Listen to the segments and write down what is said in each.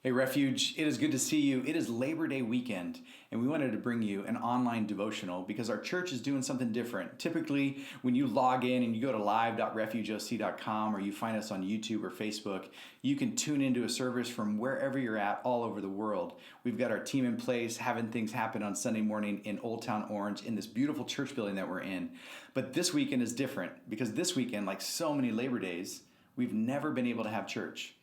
Hey, Refuge, it is good to see you. It is Labor Day weekend, and we wanted to bring you an online devotional because our church is doing something different. Typically, when you log in and you go to live.refugeoc.com or you find us on YouTube or Facebook, you can tune into a service from wherever you're at all over the world. We've got our team in place having things happen on Sunday morning in Old Town Orange in this beautiful church building that we're in. But this weekend is different because this weekend, like so many Labor Days, we've never been able to have church.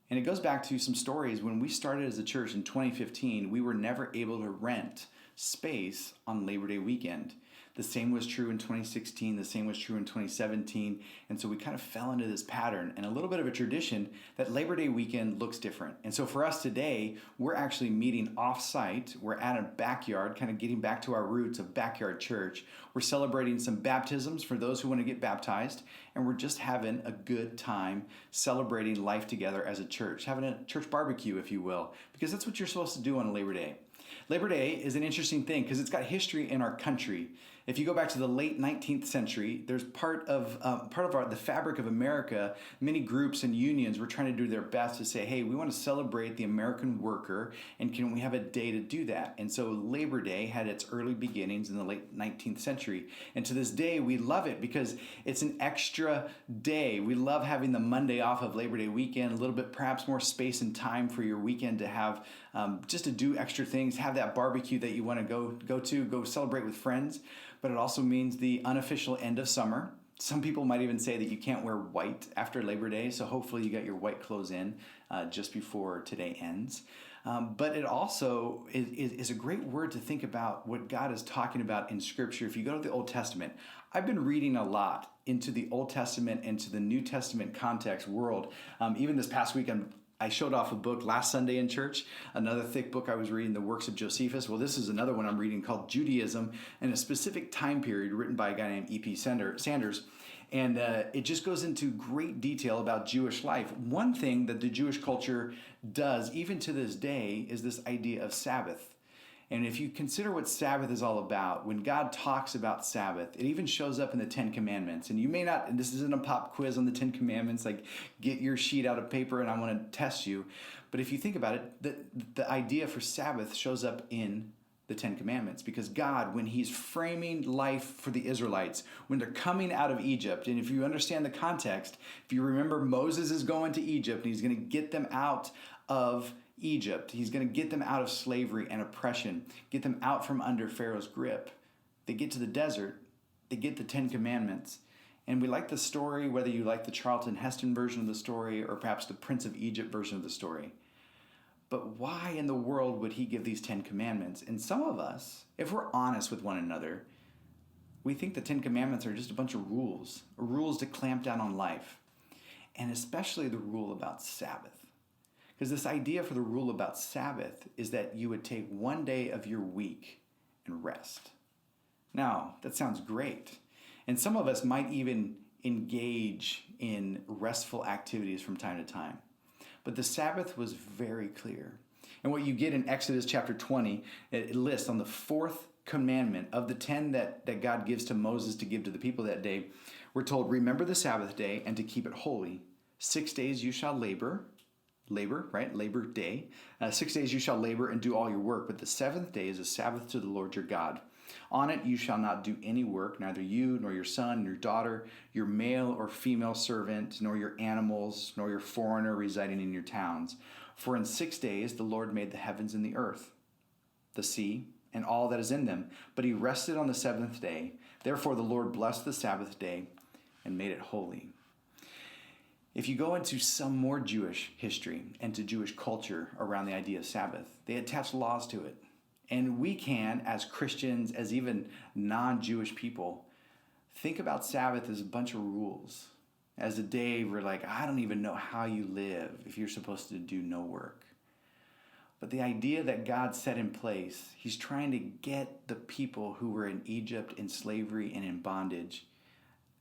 And it goes back to some stories. When we started as a church in 2015, we were never able to rent space on Labor Day weekend. The same was true in 2016. The same was true in 2017. And so we kind of fell into this pattern and a little bit of a tradition that Labor Day weekend looks different. And so for us today, we're actually meeting off-site. We're at a backyard, kind of getting back to our roots of backyard church. We're celebrating some baptisms for those who want to get baptized. And we're just having a good time celebrating life together as a church, having a church barbecue, if you will, because that's what you're supposed to do on Labor Day. Labor Day is an interesting thing because it's got history in our country. If you go back to the late 19th century, there's part of the fabric of America. Many groups and unions were trying to do their best to say, hey, we want to celebrate the American worker, and can we have a day to do that? And so Labor Day had its early beginnings in the late 19th century. And to this day, we love it because it's an extra day. We love having the Monday off of Labor Day weekend, a little bit perhaps more space and time for your weekend to have just to do extra things, have that barbecue that you want to go celebrate with friends. But it also means the unofficial end of summer. Some people might even say that you can't wear white after Labor Day, so hopefully you got your white clothes in just before today ends. But it also is a great word to think about what God is talking about in Scripture. If you go to the Old Testament, I've been reading a lot into the Old Testament and to the New Testament context world. Even this past week, I showed off a book last Sunday in church, another thick book I was reading, The Works of Josephus. Well, this is another one I'm reading called Judaism in a specific time period written by a guy named E.P. Sanders. And it just goes into great detail about Jewish life. One thing that the Jewish culture does, even to this day, is this idea of Sabbath. And if you consider what Sabbath is all about, when God talks about Sabbath, it even shows up in the Ten Commandments. And you may not, and this isn't a pop quiz on the Ten Commandments, like get your sheet out of paper and I want to test you. But if you think about it, the idea for Sabbath shows up in the Ten Commandments, because God, when he's framing life for the Israelites, when they're coming out of Egypt, and if you understand the context, if you remember, Moses is going to Egypt and he's going to get them out of Egypt. He's going to get them out of slavery and oppression, get them out from under Pharaoh's grip. They get to the desert, they get the Ten Commandments, and we like the story, whether you like the Charlton Heston version of the story or perhaps the Prince of Egypt version of the story. But why in the world would he give these 10 commandments? And some of us, if we're honest with one another, we think the 10 commandments are just a bunch of rules to clamp down on life. And especially the rule about Sabbath. Because this idea for the rule about Sabbath is that you would take one day of your week and rest. Now, that sounds great. And some of us might even engage in restful activities from time to time. But the Sabbath was very clear. And what you get in Exodus chapter 20, it lists on the fourth commandment of the 10 that God gives to Moses to give to the people that day. We're told, remember the Sabbath day and to keep it holy. 6 days you shall labor, right? Labor day. 6 days you shall labor and do all your work. But the seventh day is a Sabbath to the Lord your God. On it you shall not do any work, neither you, nor your son, nor your daughter, your male or female servant, nor your animals, nor your foreigner residing in your towns. For in 6 days the Lord made the heavens and the earth, the sea, and all that is in them. But he rested on the seventh day. Therefore the Lord blessed the Sabbath day and made it holy. If you go into some more Jewish history and to Jewish culture around the idea of Sabbath, they attach laws to it. And we can, as Christians, as even non-Jewish people, think about Sabbath as a bunch of rules. As a day where I don't even know how you live if you're supposed to do no work. But the idea that God set in place, he's trying to get the people who were in Egypt in slavery and in bondage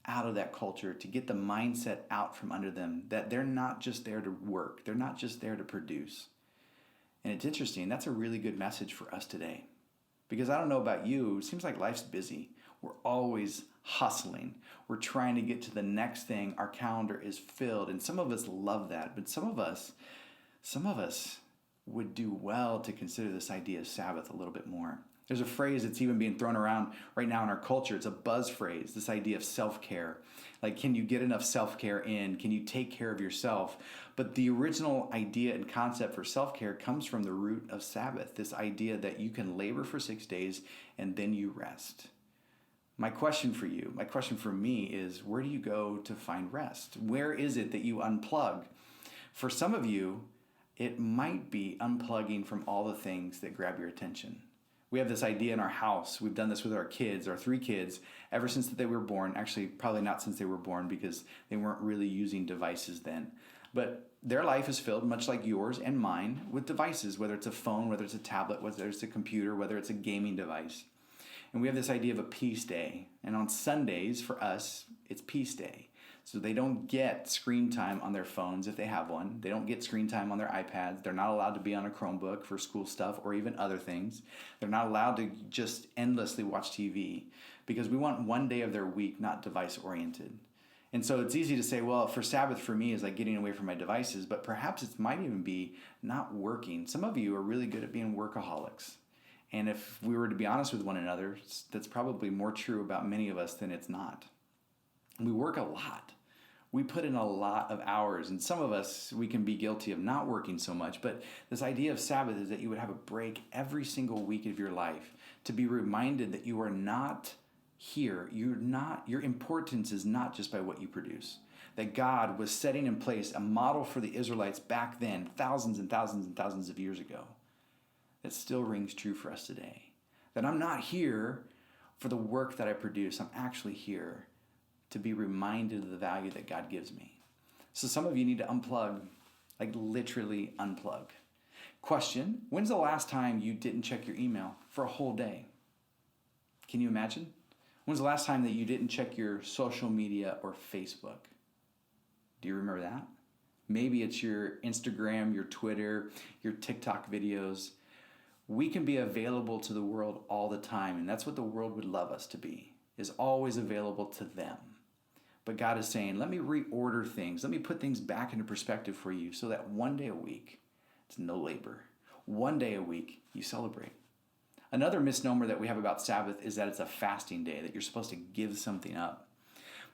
out of that culture, to get the mindset out from under them, that they're not just there to work. They're not just there to produce. And it's interesting, that's a really good message for us today. Because I don't know about you, it seems like life's busy. We're always hustling. We're trying to get to the next thing. Our calendar is filled. And some of us love that. But some of us, would do well to consider this idea of Sabbath a little bit more. There's a phrase that's even being thrown around right now in our culture. It's a buzz phrase, this idea of self-care. Like, can you get enough self-care in? Can you take care of yourself? But the original idea and concept for self-care comes from the root of Sabbath, this idea that you can labor for 6 days and then you rest. My question for you, my question for me is, where do you go to find rest? Where is it that you unplug? For some of you, it might be unplugging from all the things that grab your attention. We have this idea in our house. We've done this with our kids, our 3 kids, ever since they were born. Actually, probably not since they were born because they weren't really using devices then. But their life is filled, much like yours and mine, with devices, whether it's a phone, whether it's a tablet, whether it's a computer, whether it's a gaming device. And we have this idea of a peace day. And on Sundays, for us, it's peace day. So they don't get screen time on their phones if they have one. They don't get screen time on their iPads. They're not allowed to be on a Chromebook for school stuff or even other things. They're not allowed to just endlessly watch TV because we want one day of their week not device oriented. And so it's easy to say, well, for Sabbath for me is like getting away from my devices, but perhaps it might even be not working. Some of you are really good at being workaholics. And if we were to be honest with one another, that's probably more true about many of us than it's not. We work a lot. We put in a lot of hours, and some of us, we can be guilty of not working so much, but this idea of Sabbath is that you would have a break every single week of your life to be reminded that you are not here. Your importance is not just by what you produce. That God was setting in place a model for the Israelites back then, thousands and thousands and thousands of years ago, that still rings true for us today. That I'm not here for the work that I produce. I'm actually here to be reminded of the value that God gives me. So some of you need to unplug, like literally unplug. Question, when's the last time you didn't check your email for a whole day? Can you imagine? When's the last time that you didn't check your social media or Facebook? Do you remember that? Maybe it's your Instagram, your Twitter, your TikTok videos. We can be available to the world all the time, and that's what the world would love us to be, is always available to them. But God is saying, let me reorder things. Let me put things back into perspective for you so that one day a week, it's no labor. One day a week, you celebrate. Another misnomer that we have about Sabbath is that it's a fasting day, that you're supposed to give something up.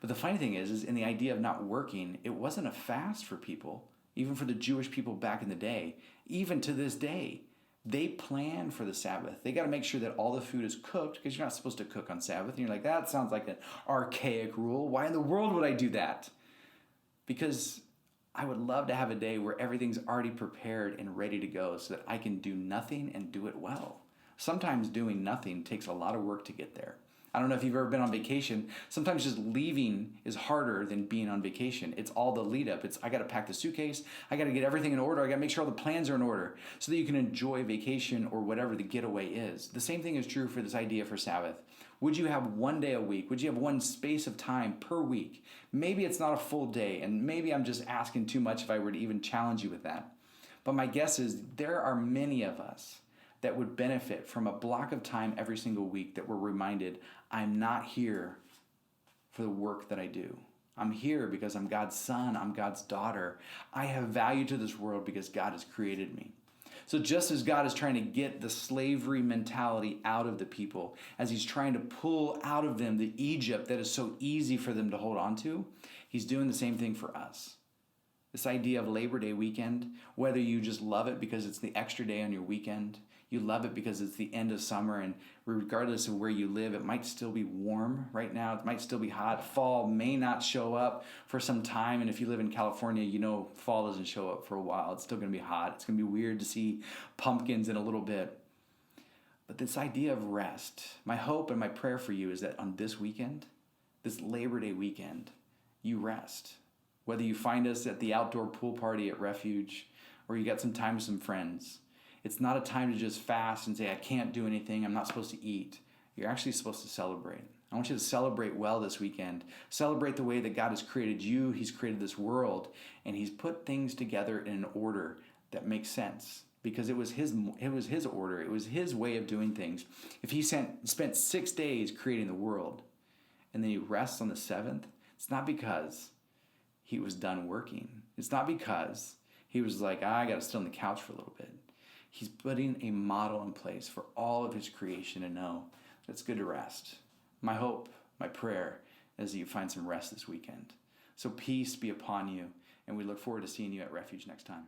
But the funny thing is in the idea of not working, it wasn't a fast for people, even for the Jewish people back in the day. Even to this day, they plan for the Sabbath. They got to make sure that all the food is cooked because you're not supposed to cook on Sabbath. And you're like, that sounds like an archaic rule. Why in the world would I do that? Because I would love to have a day where everything's already prepared and ready to go so that I can do nothing and do it well. Sometimes doing nothing takes a lot of work to get there. I don't know if you've ever been on vacation. Sometimes just leaving is harder than being on vacation. It's all the lead up. I got to pack the suitcase. I got to get everything in order. I got to make sure all the plans are in order so that you can enjoy vacation or whatever the getaway is. The same thing is true for this idea for Sabbath. Would you have one day a week? Would you have one space of time per week? Maybe it's not a full day, and maybe I'm just asking too much if I were to even challenge you with that. But my guess is there are many of us that would benefit from a block of time every single week that we're reminded, I'm not here for the work that I do. I'm here because I'm God's son, I'm God's daughter. I have value to this world because God has created me. So just as God is trying to get the slavery mentality out of the people, as he's trying to pull out of them the Egypt that is so easy for them to hold on to, he's doing the same thing for us. This idea of Labor Day weekend, whether you just love it because it's the extra day on your weekend, you love it because it's the end of summer, and regardless of where you live, it might still be warm right now. It might still be hot. Fall may not show up for some time, and if you live in California, you know fall doesn't show up for a while. It's still going to be hot. It's going to be weird to see pumpkins in a little bit. But this idea of rest, my hope and my prayer for you is that on this weekend, this Labor Day weekend, you rest. Whether you find us at the outdoor pool party at Refuge or you got some time with some friends, it's not a time to just fast and say, I can't do anything, I'm not supposed to eat. You're actually supposed to celebrate. I want you to celebrate well this weekend. Celebrate the way that God has created you, he's created this world, and he's put things together in an order that makes sense. Because it was his order, it was his way of doing things. If he spent 6 days creating the world, and then he rests on the 7th, it's not because he was done working. It's not because he was like, I got to sit on the couch for a little bit. He's putting a model in place for all of his creation to know that it's good to rest. My hope, my prayer, is that you find some rest this weekend. So peace be upon you, and we look forward to seeing you at Refuge next time.